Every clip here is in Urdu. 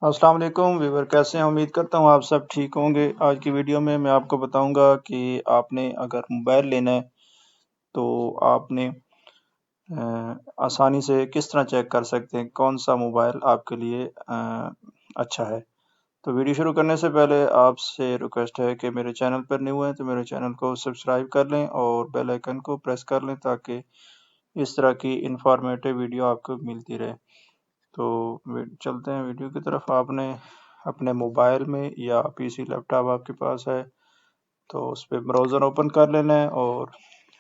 السلام علیکم ویور، کیسے ہیں؟ امید کرتا ہوں آپ سب ٹھیک ہوں گے۔ آج کی ویڈیو میں آپ کو بتاؤں گا کہ آپ نے اگر موبائل لینا ہے تو آپ نے آسانی سے کس طرح چیک کر سکتے ہیں کون سا موبائل آپ کے لیے اچھا ہے۔ تو ویڈیو شروع کرنے سے پہلے آپ سے ریکویسٹ ہے کہ میرے چینل پر نیو ہیں تو میرے چینل کو سبسکرائب کر لیں اور بیل آئیکن کو پریس کر لیں تاکہ اس طرح کی انفارمیٹیو ویڈیو آپ کو ملتی رہے۔ تو چلتے ہیں ویڈیو کی طرف۔ آپ نے اپنے موبائل میں یا پی سی لیپ ٹاپ آپ کے پاس ہے تو اس پہ براؤزر اوپن کر لینا ہے اور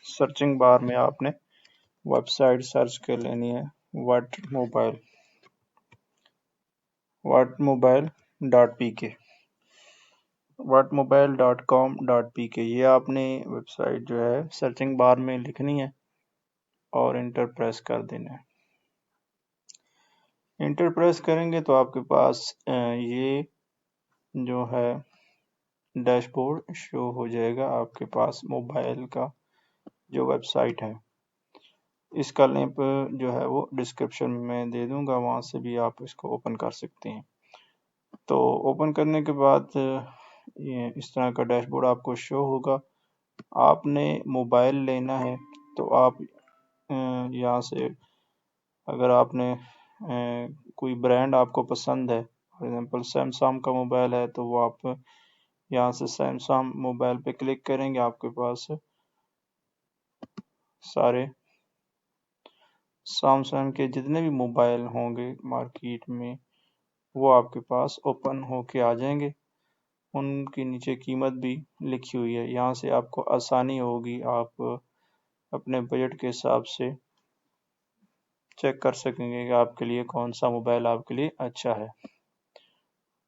سرچنگ بار میں آپ نے ویب سائٹ سرچ کر لینی ہے whatmobile.pk whatmobile.com.pk یہ آپ نے ویب سائٹ جو ہے سرچنگ بار میں لکھنی ہے اور انٹر پریس کر دینا ہے۔ انٹر پریس کریں گے تو آپ کے پاس یہ جو ہے ڈیش بورڈ شو ہو جائے گا۔ آپ کے پاس موبائل کا جو ویب سائٹ ہے، اس کا لنک جو ہے وہ ڈسکرپشن میں دے دوں گا، وہاں سے بھی آپ اس کو اوپن کر سکتے ہیں۔ تو اوپن کرنے کے بعد یہ اس طرح کا ڈیش بورڈ آپ کو شو ہوگا۔ آپ نے موبائل لینا ہے تو آپ یہاں سے اگر آپ نے کوئی برانڈ آپ کو پسند ہے، فار ایگزامپل سیمسنگ کا موبائل ہے تو وہ آپ یہاں سے سیمسنگ موبائل پہ کلک کریں گے، آپ کے پاس سارے سیمسنگ کے جتنے بھی موبائل ہوں گے مارکیٹ میں وہ آپ کے پاس اوپن ہو کے آ جائیں گے۔ ان کی نیچے قیمت بھی لکھی ہوئی ہے، یہاں سے آپ کو آسانی ہوگی، آپ اپنے بجٹ کے حساب سے چیک کر سکیں گے کہ آپ کے لیے کون سا موبائل آپ کے لیے اچھا ہے۔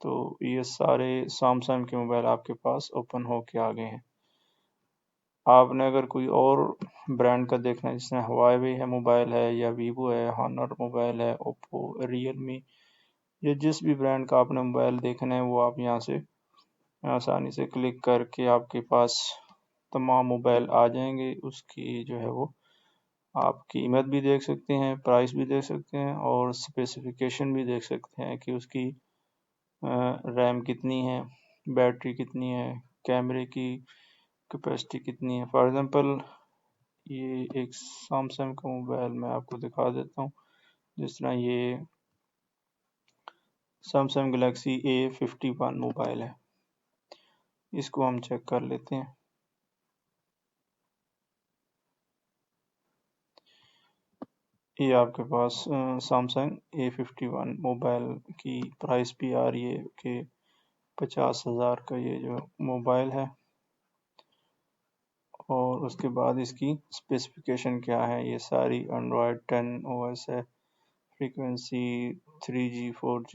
تو یہ سارے سیمسنگ کے موبائل آپ کے پاس اوپن ہو کے آ گئے ہیں۔ آپ نے اگر کوئی اور برانڈ کا دیکھنا ہے، جس میں ہواوے ہے موبائل ہے یا ویوو ہے، ہانر موبائل ہے، اوپو، ریئل می، یا جس بھی برانڈ کا آپ نے موبائل دیکھنا ہے وہ آپ یہاں سے آسانی سے کلک کر کے آپ کے پاس تمام موبائل آ جائیں گے۔ اس کی جو ہے وہ آپ قیمت بھی دیکھ سکتے ہیں، پرائس بھی دیکھ سکتے ہیں اور اسپیسیفیکیشن بھی دیکھ سکتے ہیں کہ اس کی ریم کتنی ہے، بیٹری کتنی ہے، کیمرے کی کیپیسٹی کتنی ہے۔ فار ایگزامپل یہ ایک سیمسنگ کا موبائل میں آپ کو دکھا دیتا ہوں، جس طرح یہ سیمسنگ گلیکسی A51 موبائل ہے، اس کو ہم چیک کر لیتے ہیں۔ یہ آپ کے پاس سیمسنگ A51 موبائل کی پرائس بھی آ رہی ہے کہ 50,000 کا یہ جو موبائل ہے، اور اس کے بعد اس کی اسپیسیفیکیشن کیا ہے۔ یہ ساری اینڈرائڈ 10 OS ہے، فریکوینسی 3G 4G،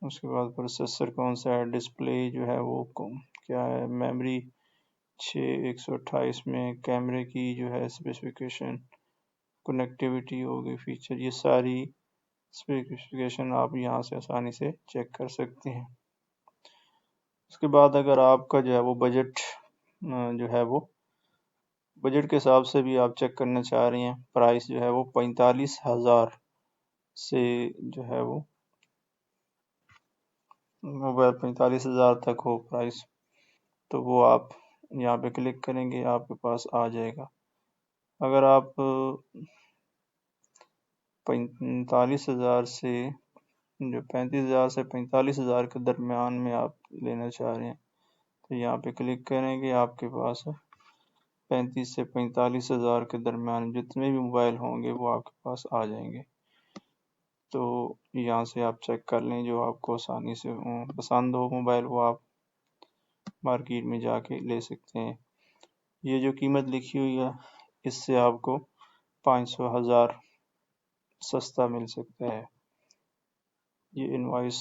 اس کے بعد پروسیسر کون سا ہے، ڈسپلے جو ہے وہ کیا ہے، میموری 6/128 میں، کیمرے کی جو ہے اسپیسیفیکیشن، کنیکٹیوٹی ہوگی، فیچر، یہ ساری اسپیسیفیکیشن آپ یہاں سے آسانی سے چیک کر سکتے ہیں۔ اس کے بعد اگر آپ کا جو ہے وہ بجٹ جو ہے وہ بجٹ کے حساب سے بھی آپ چیک کرنا چاہ رہی ہیں، پرائس جو ہے وہ 45,000 سے جو ہے وہ موبائل 45,000 تک ہو پرائس، تو وہ آپ یہاں پہ کلک کریں گے، آپ کے پاس آ جائے گا۔ اگر آپ 45,000 سے جو 35,000 سے 45,000 کے درمیان میں آپ لینا چاہ رہے ہیں تو یہاں پہ کلک کریں گے، آپ کے پاس 35 سے 45,000 کے درمیان جتنے بھی موبائل ہوں گے وہ آپ کے پاس آ جائیں گے۔ تو یہاں سے آپ چیک کر لیں، جو آپ کو آسانی سے پسند ہو موبائل وہ آپ مارکیٹ میں جا کے لے سکتے ہیں۔ یہ جو قیمت لکھی ہوئی ہے اس سے آپ کو 500,000 سستا مل سکتا ہے۔ یہ انوائس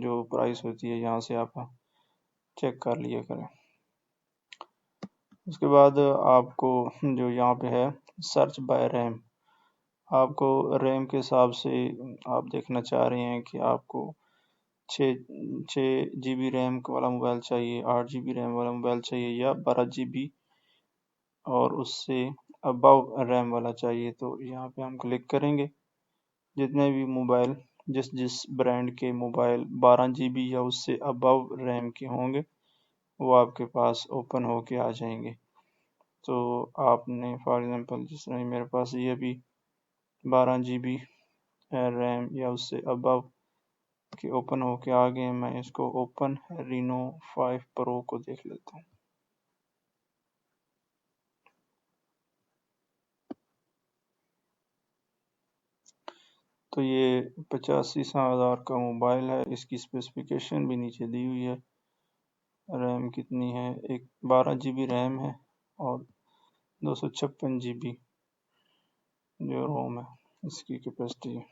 جو پرائس ہوتی ہے یہاں سے آپ چیک کر لیا کریں۔ اس کے بعد آپ کو جو یہاں پہ ہے سرچ بائی ریم، آپ کو ریم کے حساب سے آپ دیکھنا چاہ رہے ہیں کہ آپ کو 6 GB ریم والا موبائل چاہیے، 8 GB ریم والا موبائل چاہیے، یا 12 GB اور اس سے ابو ریم والا چاہیے۔ تو یہاں پہ ہم کلک کریں گے، جتنے بھی موبائل جس برانڈ کے موبائل 12 GB یا اس سے ابو ریم کے ہوں گے وہ آپ کے پاس اوپن ہو کے آ جائیں گے۔ تو آپ نے فار ایگزامپل جس طرح میرے پاس یہ ابھی 12 GB ریم یا اس سے ابو کے اوپن ہو کے آ گئے، میں اس کو اوپن رینو 5 پرو کو دیکھ لیتا ہوں۔ تو یہ 85,000 کا موبائل ہے، اس کی اسپیسیفکیشن بھی نیچے دی ہوئی ہے۔ ریم کتنی ہے؟ 12 GB ریم ہے اور 256 GB جو روم ہے اس کی کیپیسٹی ہے۔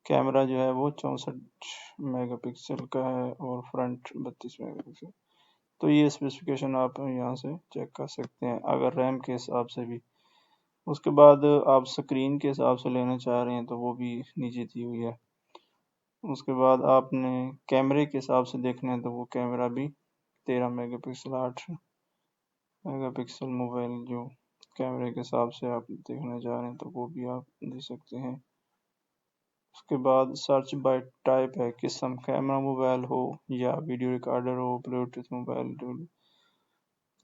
کیمرہ جو ہے وہ 64 میگا پکسل کا ہے اور فرنٹ 32 میگا پکسل۔ تو یہ اسپیسیفکیشن آپ یہاں سے چیک کر سکتے ہیں اگر ریم کے حساب سے بھی۔ اس کے بعد آپ سکرین کے حساب سے لینا چاہ رہے ہیں تو وہ بھی نیچے دی ہوئی ہے۔ اس کے بعد آپ نے کیمرے کے حساب سے دیکھنا ہے تو وہ کیمرہ بھی 13 mega pixel 8 mega pixel mobile جو کیمرے کے حساب سے آپ دیکھنا چاہ رہے ہیں تو وہ بھی آپ دے سکتے ہیں۔ اس کے بعد سرچ بائی ٹائپ ہے، قسم کیمرہ موبائل ہو یا ویڈیو ریکارڈر ہو، بلوٹوتھ موبائل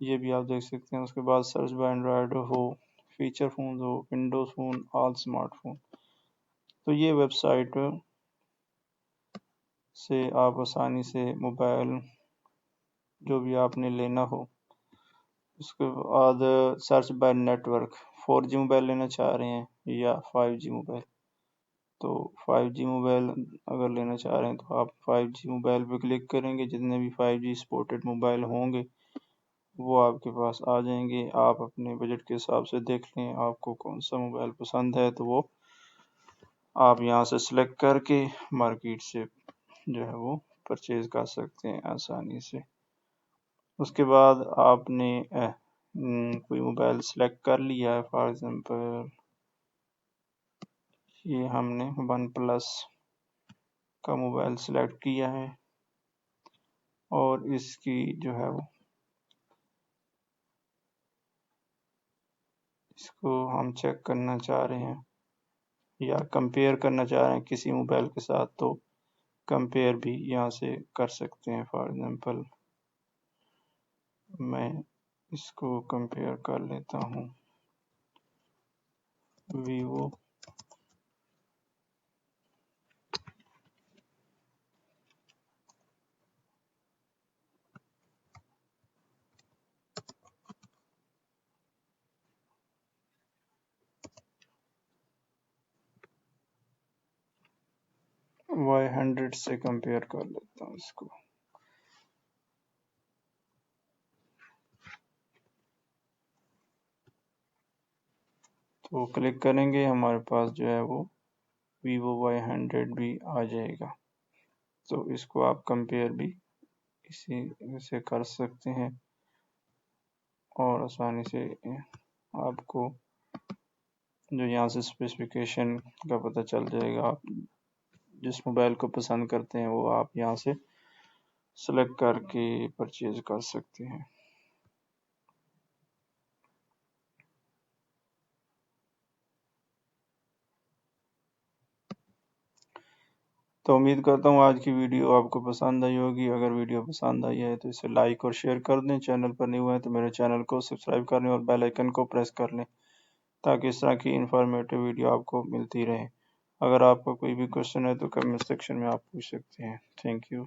یہ بھی آپ دیکھ سکتے ہیں۔ اس کے بعد search by Android who, feature phone who, Windows phone, all smart phone. تو یہ ویب سائٹ سے آپ آسانی سے موبائل جو بھی آپ نے لینا ہو۔ اس کے بعد search by network, 4G mobile لینا چاہ رہے ہیں یا 5G موبائل۔ تو 5G موبائل اگر لینا چاہ رہے ہیں تو آپ 5G موبائل پہ کلک کریں گے، جتنے بھی 5G سپورٹڈ موبائل ہوں گے وہ آپ کے پاس آ جائیں گے۔ آپ اپنے بجٹ کے حساب سے دیکھ لیں آپ کو کون سا موبائل پسند ہے تو وہ آپ یہاں سے سلیکٹ کر کے مارکیٹ سے جو ہے وہ پرچیز کر سکتے ہیں آسانی سے۔ اس کے بعد آپ نے کوئی موبائل سلیکٹ کر لیا ہے، فار ایگزامپل یہ ہم نے ون پلس کا موبائل سلیکٹ کیا ہے اور اس کی جو ہے وہ اس کو ہم چیک کرنا چاہ رہے ہیں یا کمپیئر کرنا چاہ رہے ہیں کسی موبائل کے ساتھ تو کمپیئر بھی یہاں سے کر سکتے ہیں۔ فار ایگزامپل میں اس کو کمپیئر کر لیتا ہوں ویوو Y100 سے کمپیئر کر لیتا ہوں اس کو۔ تو کلک کریں گے ہمارے پاس جو ہے وہ ویوو Y100 بھی آ جائے گا۔ تو اس کو آپ کمپیئر بھی اسی سے کر سکتے ہیں اور آسانی سے آپ کو جو یہاں سے اسپیسیفکیشن کا پتہ چل جائے گا۔ آپ جس موبائل کو پسند کرتے ہیں وہ آپ یہاں سے سلیکٹ کر کے پرچیز کر سکتے ہیں۔ تو امید کرتا ہوں آج کی ویڈیو آپ کو پسند آئی ہوگی۔ اگر ویڈیو پسند آئی ہے تو اسے لائک اور شیئر کر دیں۔ چینل پر نہیں ہوئے ہیں تو میرے چینل کو سبسکرائب کر لیں اور بیل آئیکن کو پریس کر لیں تاکہ اس طرح کی انفارمیٹیو ویڈیو آپ کو ملتی رہے۔ اگر آپ کو کوئی بھی کوشچن ہے تو کمنٹ سیکشن میں آپ پوچھ سکتے ہیں۔ Thank you.